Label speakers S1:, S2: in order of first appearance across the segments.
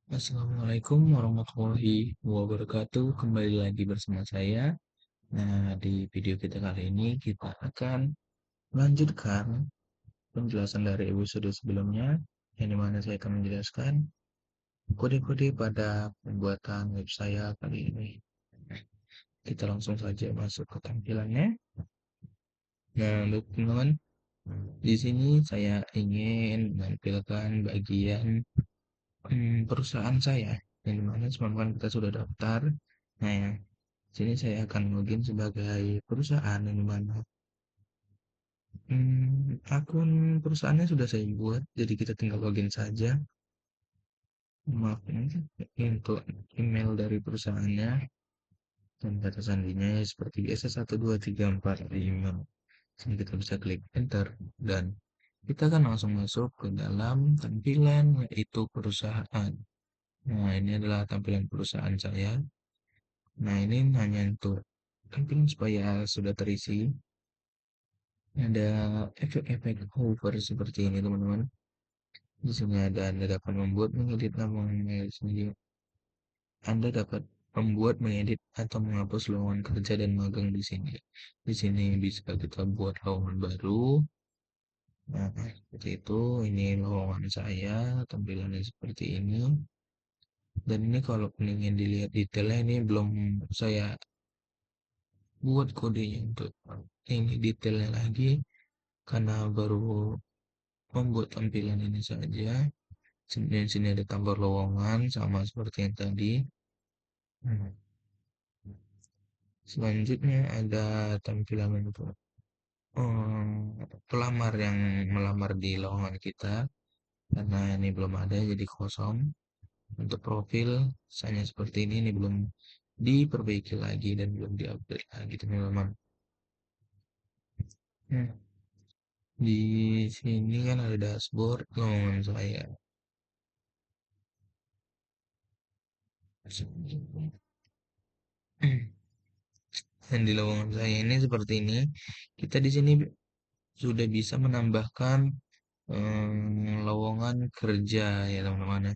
S1: Assalamualaikum warahmatullahi wabarakatuh. Kembali lagi bersama saya. Nah, di video kita kali ini kita akan melanjutkan penjelasan dari episode sebelumnya, yang dimana saya akan menjelaskan kode-kode pada pembuatan web saya kali ini. Kita langsung saja masuk ke tampilannya. Nah, untuk teman-teman, di sini saya ingin menampilkan bagian perusahaan saya, yang dimana semalam kita sudah daftar. Nah, ya, sini saya akan login sebagai perusahaan yang dimana akun perusahaannya sudah saya buat, jadi kita tinggal login saja. Maaf ini untuk email dari perusahaannya dan data sandinya seperti biasa 1234 sini kita bisa klik enter dan kita akan langsung masuk ke dalam tampilan yaitu perusahaan. Nah, ini adalah tampilan perusahaan saya. Nah, ini hanya untuk tampilan supaya sudah terisi. Ada efek-efek hover seperti ini, teman-teman. Di sini ada Anda dapat membuat, mengedit nama email sendiri. Anda dapat membuat, mengedit atau menghapus lowongan kerja dan magang di sini. Di sini bisa kita buat lowongan baru. Nah, seperti itu. Ini lowongan saya, tampilannya seperti ini. Dan ini kalau ingin dilihat detailnya, ini belum saya buat kodenya untuk ini detailnya lagi karena baru membuat tampilan ini saja. Sini ada tambah lowongan sama seperti yang tadi. Hmm. Selanjutnya ada tampilan untuk pelamar yang melamar di lowongan kita. Karena ini belum ada jadi kosong. Untuk profil hanya seperti ini belum diperbaiki lagi dan belum diupdate lagi, teman-teman. Hmm. Di sini kan ada dashboard lowongan saya. Dan di lowongan saya ini seperti ini. Kita di sini sudah bisa menambahkan lowongan kerja ya teman-teman ya.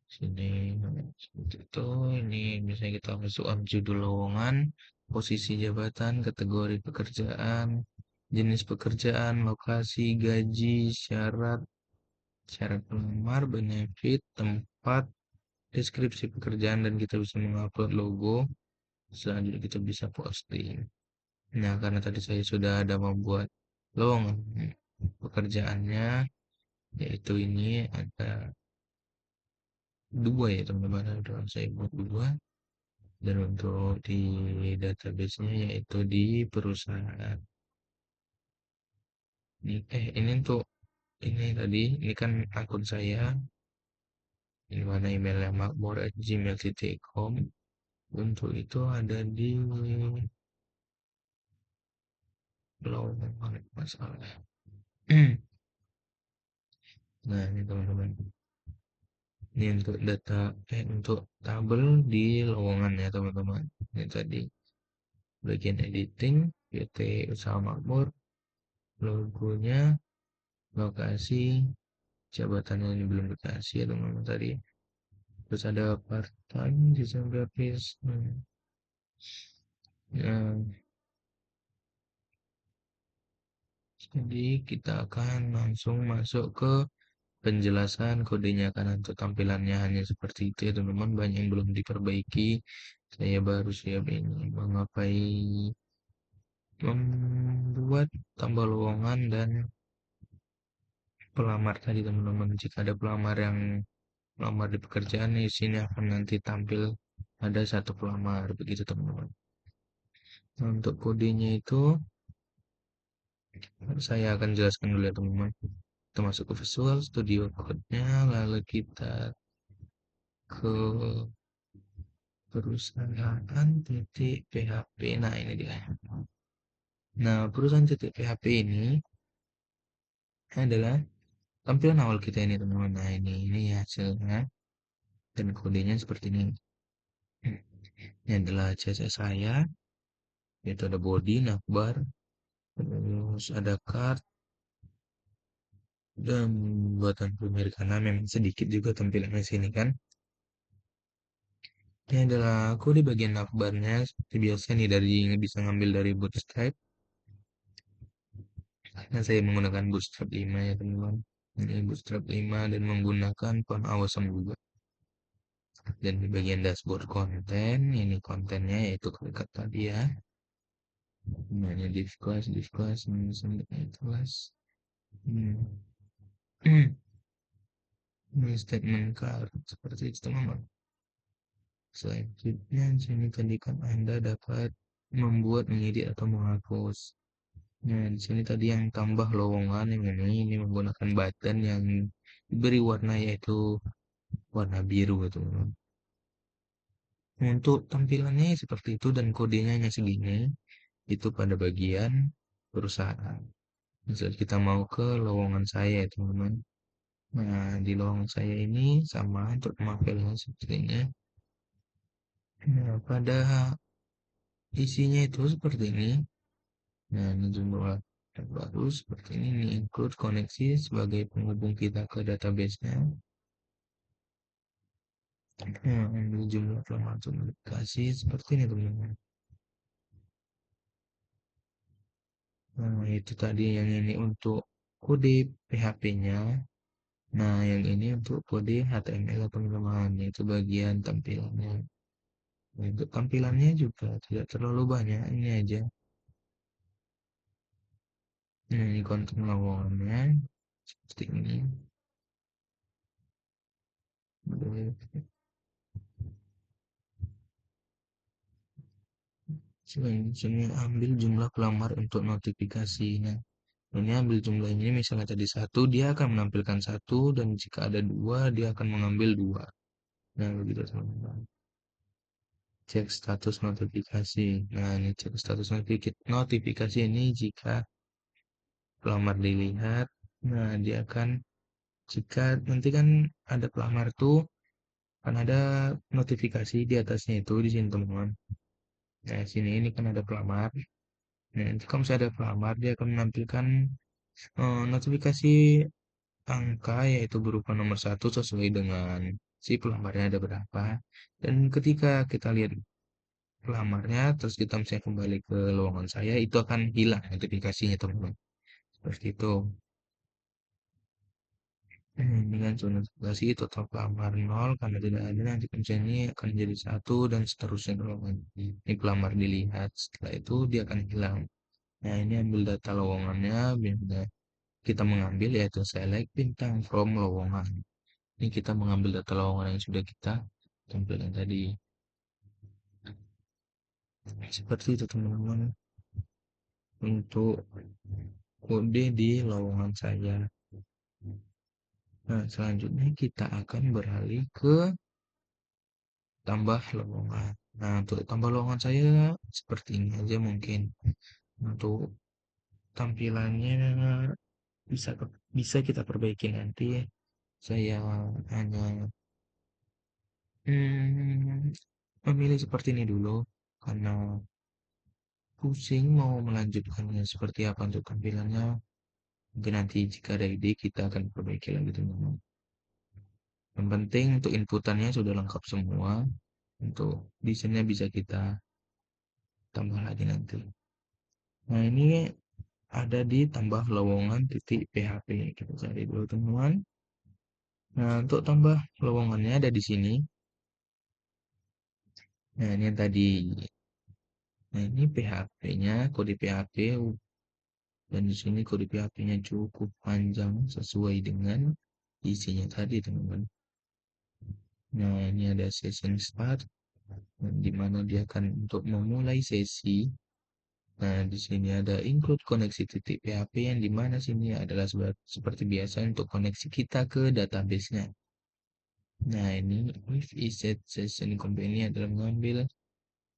S1: Sini seperti itu. Ini misalnya kita masukkan judul lowongan, posisi jabatan, kategori pekerjaan, jenis pekerjaan, lokasi, gaji, syarat, syarat pelamar, benefit, tempat, deskripsi pekerjaan, dan kita bisa mengupload logo. Selanjutnya kita bisa posting. Nah, karena tadi saya sudah ada membuat lowongan pekerjaannya, yaitu ini ada dua ya teman-teman, ada saya buat dua, dan untuk di database-nya yaitu di perusahaan. Ini untuk ini tadi, ini kan akun saya, ini mana emailnya makmur@gmail.com. Untuk itu ada di lowongan masalah. Nah, ini teman-teman. Ini untuk data untuk tabel di lowongan ya teman-teman. Ini tadi bagian editing PT Usaha Makmur, logonya, lokasi, jabatannya ini belum dikasih ya teman-teman tadi. Terus ada part time desain grafis. Nah, jadi kita akan langsung masuk ke penjelasan kodenya karena untuk tampilannya hanya seperti itu ya teman-teman, banyak yang belum diperbaiki. Saya baru siap ini mengapai membuat tambah lowongan dan pelamar tadi teman-teman. Jika ada pelamar yang melamar di pekerjaan, di sini akan nanti tampil ada satu pelamar begitu teman-teman. Nah, untuk kodenya itu saya akan jelaskan dulu ya teman-teman. Kita masuk ke Visual Studio Code-nya, lalu kita ke perusahaan titik PHP. Nah, ini dia. Nah, perusahaan titik PHP ini adalah tampilan awal kita ini teman-teman. Nah, ini hasilnya dan kodenya seperti ini. Ini adalah CSS saya, yaitu ada body, navbar, terus ada card, Dan buatan Premier karena memang sedikit juga tampilannya sini kan. Ini adalah aku di bagian navbarnya seperti biasa nih dari bisa ngambil dari Bootstrap. Nah, saya menggunakan Bootstrap 5 ya teman-teman. Ini Bootstrap 5 dan menggunakan font awesome juga. Dan di bagian dashboard konten, ini kontennya yaitu kalikat tadi ya. Namanya div class, kelas. Hmm. Ini statement card seperti itu teman-teman. Selanjutnya, di sini tadi kan Anda dapat membuat, mengedit atau menghapus. Nah, di sini tadi yang tambah lowongan yang ini menggunakan button yang diberi warna yaitu warna biru gitu. Untuk tampilannya seperti itu dan kodenya hanya segini. Itu pada bagian perusahaan. Misal kita mau ke lowongan saya ya teman-teman. Nah, di lowongan saya ini sama untuk nama filenya seperti ini. Nah, pada isinya itu seperti ini. Nah, ini jumlah yang baru seperti ini. Ini include koneksi sebagai penghubung kita ke database-nya. Nah, ini jumlah pelamar komunikasi seperti ini teman-teman. Nah, itu tadi yang ini untuk kode PHP-nya. Nah, yang ini untuk kode HTML teman-teman. Itu bagian tampilannya. Nah, untuk tampilannya juga tidak terlalu banyak. Ini aja. Nah, ini konten lowongannya seperti ini. Selanjutnya ambil jumlah pelamar untuk notifikasinya. Ini ambil jumlah ini misalnya tadi satu, dia akan menampilkan satu dan jika ada dua, dia akan mengambil dua. Nah, begitu teman-teman. Cek status notifikasi. Nah, ini cek status notifikasi ini jika pelamar dilihat. Nah, dia akan jika nanti kan ada pelamar tuh kan ada notifikasi di atasnya itu di sini teman-teman. Nah, sini ini kan ada pelamar. Nah, nanti kalau misalnya ada pelamar, dia akan menampilkan notifikasi angka yaitu berupa nomor satu sesuai dengan si pelamarnya ada berapa. Dan ketika kita lihat pelamarnya, terus kita misalnya kembali ke lowongan saya, itu akan hilang notifikasinya teman-teman. Seperti itu. Dengan notifikasi total pelamar nol karena tidak ada nanti misalnya ini akan jadi satu dan seterusnya kalau ini pelamar dilihat. Setelah itu dia akan hilang. Nah, ini ambil data lowongannya, biar kita mengambil yaitu select bintang from lowongan. Ini kita mengambil data lowongan yang sudah kita tampilkan tadi. Seperti itu teman-teman untuk kode di lowongan saya. Nah, selanjutnya kita akan beralih ke tambah lowongan. Nah, untuk tambah lowongan saya seperti ini aja mungkin. Untuk tampilannya bisa bisa kita perbaiki nanti. Saya hanya memilih seperti ini dulu karena pusing mau melanjutkannya seperti apa untuk tampilannya. Mungkin nanti jika ada ide kita akan perbaiki lagi teman-teman. Yang penting untuk inputannya sudah lengkap semua. Untuk desainnya bisa kita tambah lagi nanti. Nah, ini ada di tambah lowongan titik PHP. Kita cari dulu teman-teman. Nah, untuk tambah lowongannya ada di sini. Nah, ini yang tadi. Nah, ini PHP-nya, kode PHP dan di sini kode PHP-nya cukup panjang sesuai dengan isinya tadi, teman-teman. Nah, ini ada session start, di mana dia akan untuk memulai sesi. Nah, di sini ada include koneksi titik PHP yang di mana sini adalah seperti biasa untuk koneksi kita ke database-nya. Nah, ini if is set session company adalah mengambil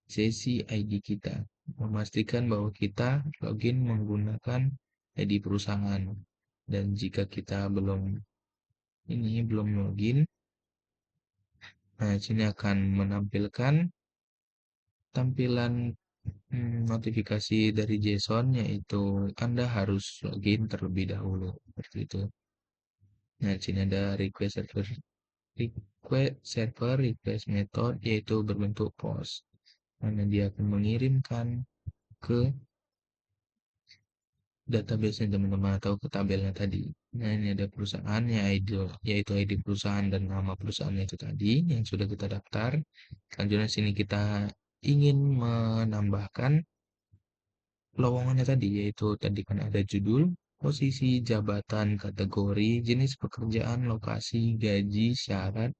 S1: sesi ID kita, memastikan bahwa kita login menggunakan ID perusahaan. Dan jika kita belum login, nah sini akan menampilkan tampilan notifikasi dari JSON yaitu Anda harus login terlebih dahulu seperti itu. Nah, di sini ada request method yaitu berbentuk post. Karena dia akan mengirimkan ke database-nya teman-teman atau ke tabelnya tadi. Nah, ini ada perusahaannya, yaitu ID perusahaan dan nama perusahaannya itu tadi yang sudah kita daftar. Selanjutnya sini kita ingin menambahkan lowongannya tadi, yaitu tadi kan ada judul, posisi, jabatan, kategori, jenis pekerjaan, lokasi, gaji, syarat,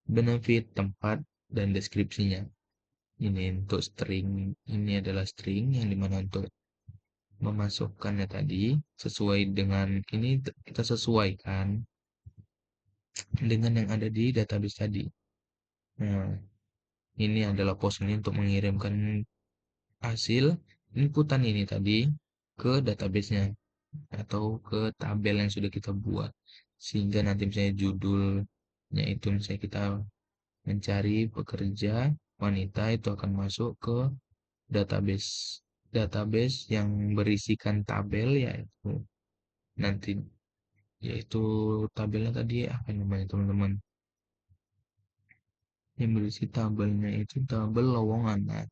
S1: benefit, tempat, dan deskripsinya. Ini untuk string, ini adalah string yang dimana untuk memasukkannya tadi sesuai dengan ini kita sesuaikan dengan yang ada di database tadi. Nah, ini adalah pos ini untuk mengirimkan hasil inputan ini tadi ke database-nya atau ke tabel yang sudah kita buat. Sehingga nanti misalnya judulnya itu misalnya kita mencari pekerja wanita itu akan masuk ke database database yang berisikan tabel yaitu nanti yaitu tabelnya tadi apa namanya teman-teman yang berisi tabelnya itu tabel lowongan. Nah,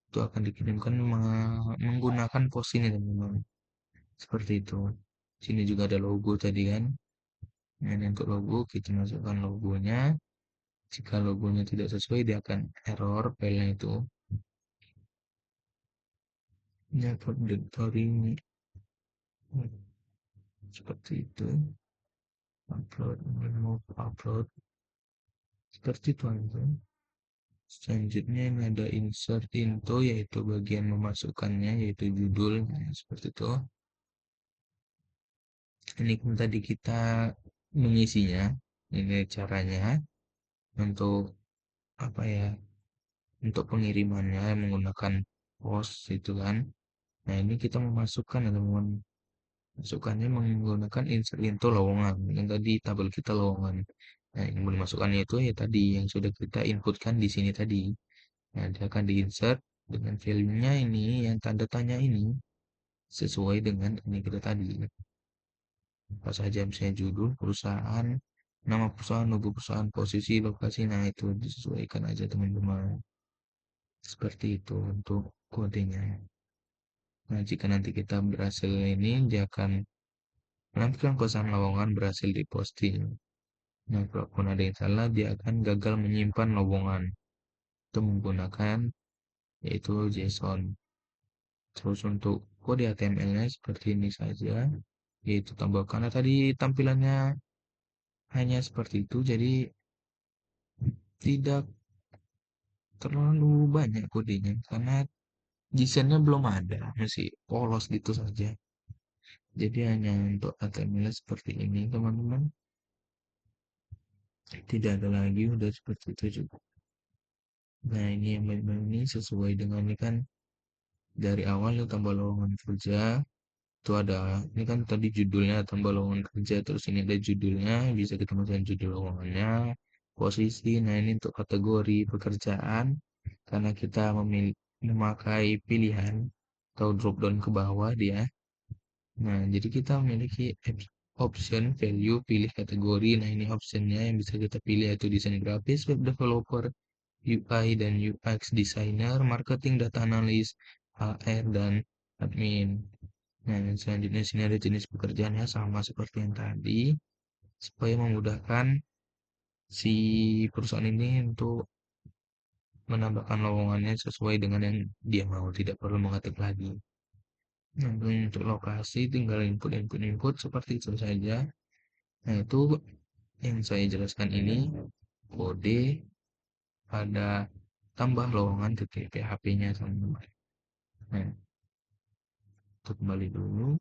S1: itu akan dikirimkan menggunakan pos ini teman-teman seperti itu. Sini juga ada logo tadi kan. Nah, ini untuk logo kita masukkan logonya. Jika logonya tidak sesuai dia akan error filenya itu. Ini upload seperti itu. Upload, remove upload seperti itu aja. Selanjutnya ini ada insert into yaitu bagian memasukkannya yaitu judulnya seperti itu. Ini kan tadi kita mengisinya. Ini caranya untuk apa ya? Untuk pengirimannya menggunakan post itu kan. Nah, ini kita memasukkan ya teman-teman. Masukkannya menggunakan insert into lowongan. Yang tadi tabel kita lowongan. Nah, yang dimasukkannya itu ya tadi yang sudah kita inputkan di sini tadi. Nah, dia akan diinsert dengan value-nya ini yang tanda tanya ini sesuai dengan ini kita tadi. Apa saja misalnya judul perusahaan, nama perusahaan, logo perusahaan, posisi, lokasi, nah itu disesuaikan aja teman-teman. Seperti itu untuk kodenya. Nah, jika nanti kita berhasil ini, dia akan menampilkan pesan lowongan berhasil diposting. Nah, kalaupun ada yang salah, dia akan gagal menyimpan lowongan. Itu menggunakan yaitu JSON. Terus untuk kode HTML-nya seperti ini saja, yaitu tambah karena tadi tampilannya hanya seperti itu, jadi tidak terlalu banyak kodenya karena desainnya belum ada, masih polos gitu saja. Jadi hanya untuk HTML seperti ini, teman-teman. Tidak ada lagi, udah seperti itu juga. Nah, ini yang ini sesuai dengan ini kan dari awal ya tambah lowongan kerja itu ada ini kan tadi judulnya tambah lowongan kerja terus ini ada judulnya bisa kita masukkan judul lowongannya posisi nah ini untuk kategori pekerjaan karena kita memakai pilihan atau drop down ke bawah dia nah jadi kita memiliki option value pilih kategori nah ini optionnya yang bisa kita pilih yaitu desain grafis web developer UI dan UX designer marketing data analis HR dan admin. Nah, selanjutnya sini ada jenis pekerjaannya sama seperti yang tadi, supaya memudahkan si perusahaan ini untuk menambahkan lowongannya sesuai dengan yang dia mau, tidak perlu mengetik lagi. Nah, untuk lokasi tinggal input seperti itu saja. Nah, itu yang saya jelaskan ini kode pada tambah lowongan titik PHP-nya teman-teman. Nah, itu kembali dulu.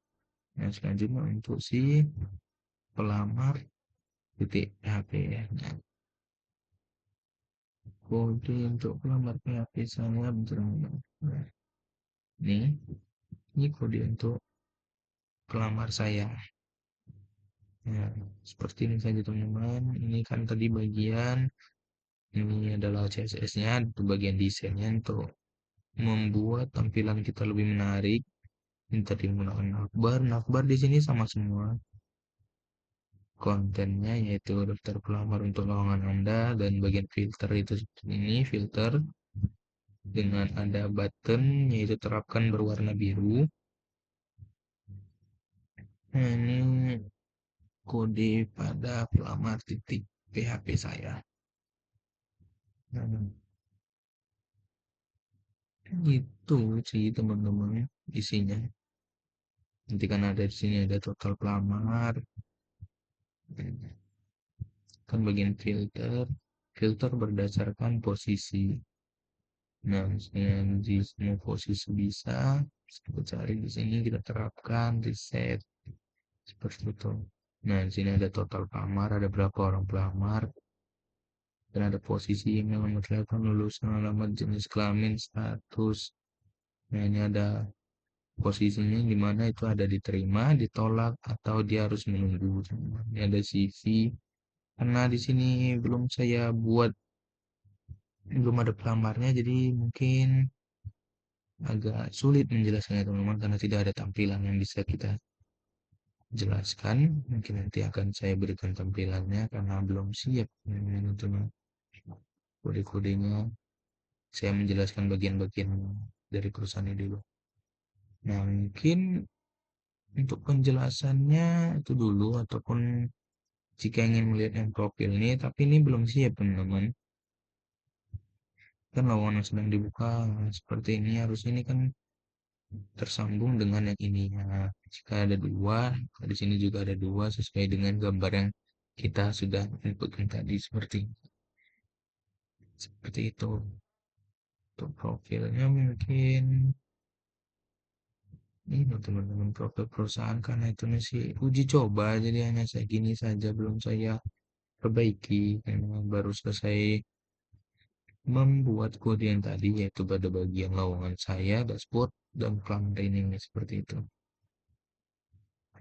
S1: Nah, selanjutnya untuk si pelamar titik PHP ya. Nah, kode untuk pelamar PHP saya bentar. Nah, ini kode untuk pelamar saya. Ya, seperti ini saja teman-teman. Ini kan tadi bagian ini adalah CSS-nya, itu bagian desainnya untuk membuat tampilan kita lebih menarik. Ini tadi menggunakan navbar di sini sama semua. kontennya yaitu daftar pelamar untuk lowongan Anda, dan bagian filter itu ini filter dengan ada button yaitu terapkan berwarna biru. Nah, ini kode pada pelamar titik PHP saya. Nah, itu sih teman-teman isinya. Nanti kan ada di sini ada total pelamar, kan bagian filter, filter berdasarkan posisi. Nah, misalnya di semua posisi bisa, kita cari di sini, kita terapkan reset seperti itu. Nah, di sini ada total pelamar, ada berapa orang pelamar, dan ada posisi, email, nomor telepon, lulusan, alamat, jenis kelamin, status. Nah, ini ada posisinya di mana itu ada diterima, ditolak, atau dia harus menunggu. Ini ada CV. Karena di sini belum ada pelamarnya, jadi mungkin agak sulit menjelaskannya teman-teman karena tidak ada tampilan yang bisa kita jelaskan. Mungkin nanti akan saya berikan tampilannya karena belum siap teman-teman. Kode-kodenya saya menjelaskan bagian-bagian dari perusahaan ini dulu. Nah, mungkin untuk penjelasannya itu dulu, ataupun jika ingin melihat yang profil ini, tapi ini belum siap teman-teman. Kan lowongan yang sedang dibuka seperti ini, harus ini kan tersambung dengan yang ini ya. Jika ada dua, di sini juga ada dua sesuai dengan gambar yang kita sudah inputkan tadi, seperti itu. Untuk profilnya mungkin ini teman-teman, profil perusahaan karena itu sih uji coba, jadi hanya saya gini saja, belum saya perbaiki karena baru selesai membuat kode yang tadi, yaitu pada bagian lowongan saya, dashboard, dan pelamar ini seperti itu.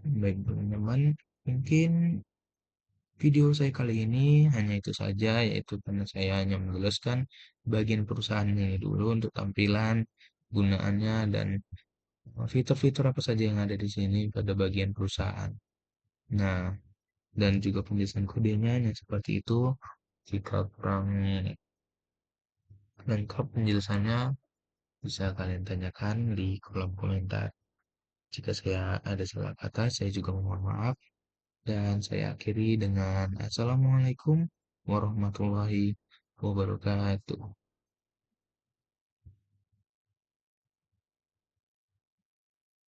S1: Baik teman-teman, mungkin video saya kali ini hanya itu saja, yaitu karena saya hanya menjelaskan bagian perusahaan ini dulu untuk tampilan, gunaannya, dan fitur-fitur apa saja yang ada di sini pada bagian perusahaan. Nah, dan juga penjelasan kodenya hanya seperti itu. Jika kurang lengkap penjelasannya, bisa kalian tanyakan di kolom komentar. Jika saya ada salah kata, saya juga mohon maaf. Dan saya akhiri dengan Assalamualaikum warahmatullahi wabarakatuh.